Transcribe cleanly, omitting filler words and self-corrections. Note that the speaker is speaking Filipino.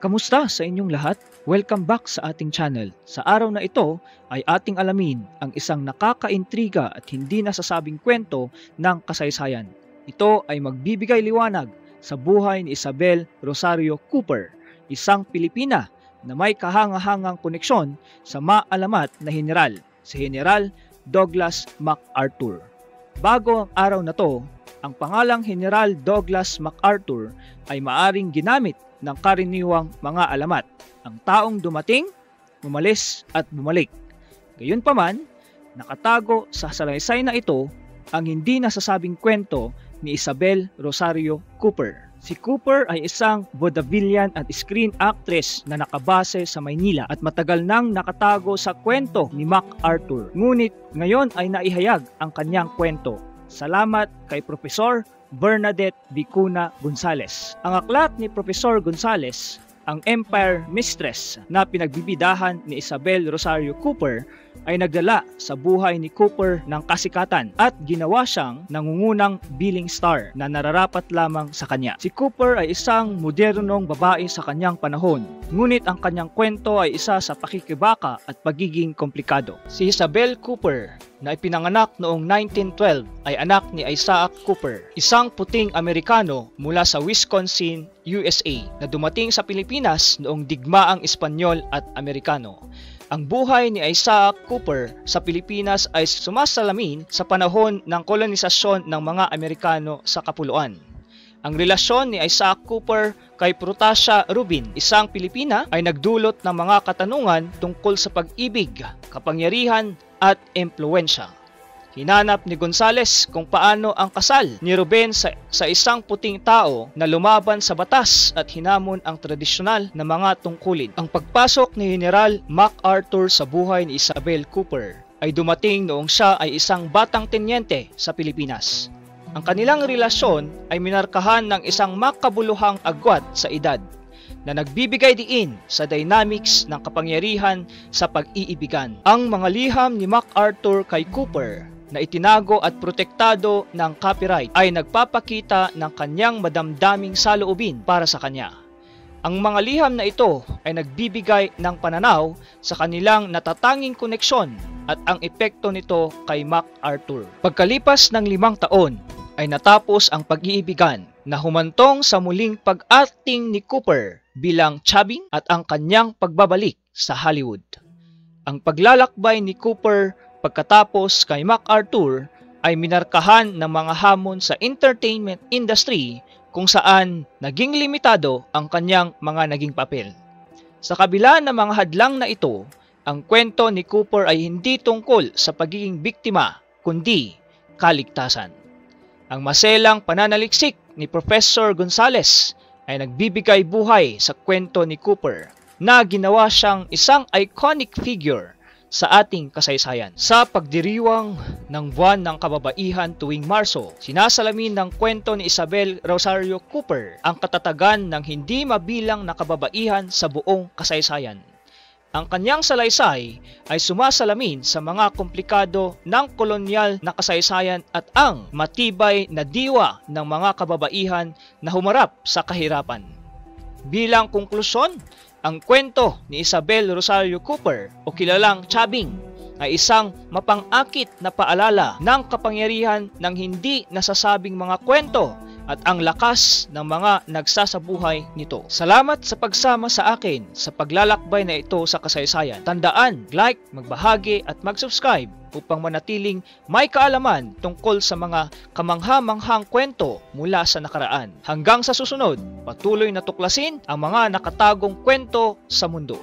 Kamusta sa inyong lahat? Welcome back sa ating channel. Sa araw na ito ay ating alamin ang isang nakakaintriga at hindi nasasabing kwento ng kasaysayan. Ito ay magbibigay liwanag sa buhay ni Isabel Rosario Cooper, isang Pilipina na may kahanga-hangang koneksyon sa maalamat na general, si General Douglas MacArthur. Bago ang araw na to, ang pangalang General Douglas MacArthur ay maaring ginamit ng karaniwang mga alamat, ang taong dumating, umalis at bumalik. Gayunpaman, nakatago sa salaysay na ito ang hindi nasasabing kwento ni Isabel Rosario Cooper. Si Cooper ay isang vaudevillian at screen actress na nakabase sa Maynila at matagal nang nakatago sa kwento ni MacArthur. Ngunit ngayon ay naihayag ang kanyang kwento. Salamat kay Professor Bernadette Vicuna Gonzales. Ang aklat ni Professor Gonzales, ang Empire Mistress na pinagbibidahan ni Isabel Rosario Cooper, ay nagdala sa buhay ni Cooper ng kasikatan at ginawa siyang nangungunang billing star na nararapat lamang sa kanya. Si Cooper ay isang modernong babae sa kanyang panahon, ngunit ang kanyang kwento ay isa sa pakikibaka at pagiging komplikado. Si Isabel Cooper na ipinanganak noong 1912 ay anak ni Isaac Cooper, isang puting Amerikano mula sa Wisconsin, USA na dumating sa Pilipinas noong digmaang Espanyol at Amerikano. Ang buhay ni Isaac Cooper sa Pilipinas ay sumasalamin sa panahon ng kolonisasyon ng mga Amerikano sa Kapuluan. Ang relasyon ni Isaac Cooper kay Protasio Rubin, isang Pilipina, ay nagdulot ng mga katanungan tungkol sa pag-ibig, kapangyarihan at impluwensya. Hinanap ni Gonzales kung paano ang kasal ni Ruben sa isang puting tao na lumaban sa batas at hinamon ang tradisyonal na mga tungkulin. Ang pagpasok ni General MacArthur sa buhay ni Isabel Cooper ay dumating noong siya ay isang batang tenyente sa Pilipinas. Ang kanilang relasyon ay minarkahan ng isang makabuluhang agwat sa edad na nagbibigay diin sa dynamics ng kapangyarihan sa pag-iibigan. Ang mga liham ni MacArthur kay Cooper na itinago at protektado ng copyright ay nagpapakita ng kanyang madamdaming saloobin para sa kanya. Ang mga liham na ito ay nagbibigay ng pananaw sa kanilang natatanging koneksyon at ang epekto nito kay MacArthur. Pagkalipas ng 5 taon ay natapos ang pag-iibigan na humantong sa muling pag-acting ni Cooper bilang Chabing at ang kanyang pagbabalik sa Hollywood. Ang paglalakbay ni Cooper pagkatapos kay MacArthur ay minarkahan ng mga hamon sa entertainment industry kung saan naging limitado ang kanyang mga naging papel. Sa kabila ng mga hadlang na ito, ang kwento ni Cooper ay hindi tungkol sa pagiging biktima kundi kaligtasan. Ang maselang pananaliksik ni Professor Gonzales ay nagbibigay buhay sa kwento ni Cooper na ginawa siyang isang iconic figure sa ating kasaysayan. Sa pagdiriwang ng buwan ng kababaihan tuwing Marso, sinasalamin ng kwento ni Isabel Rosario Cooper ang katatagan ng hindi mabilang na kababaihan sa buong kasaysayan. Ang kanyang salaysay ay sumasalamin sa mga komplikado ng kolonyal na kasaysayan at ang matibay na diwa ng mga kababaihan na humarap sa kahirapan. Bilang konklusyon, ang kwento ni Isabel Rosario Cooper o kilalang Chabing ay isang mapang-akit na paalala ng kapangyarihan ng hindi nasasabing mga kwento at ang lakas ng mga nagsasabuhay nito. Salamat sa pagsama sa akin sa paglalakbay na ito sa kasaysayan. Tandaan, like, magbahagi at mag-subscribe upang manatiling may kaalaman tungkol sa mga kamangha-manghang kwento mula sa nakaraan. Hanggang sa susunod, patuloy na tuklasin ang mga nakatagong kwento sa mundo.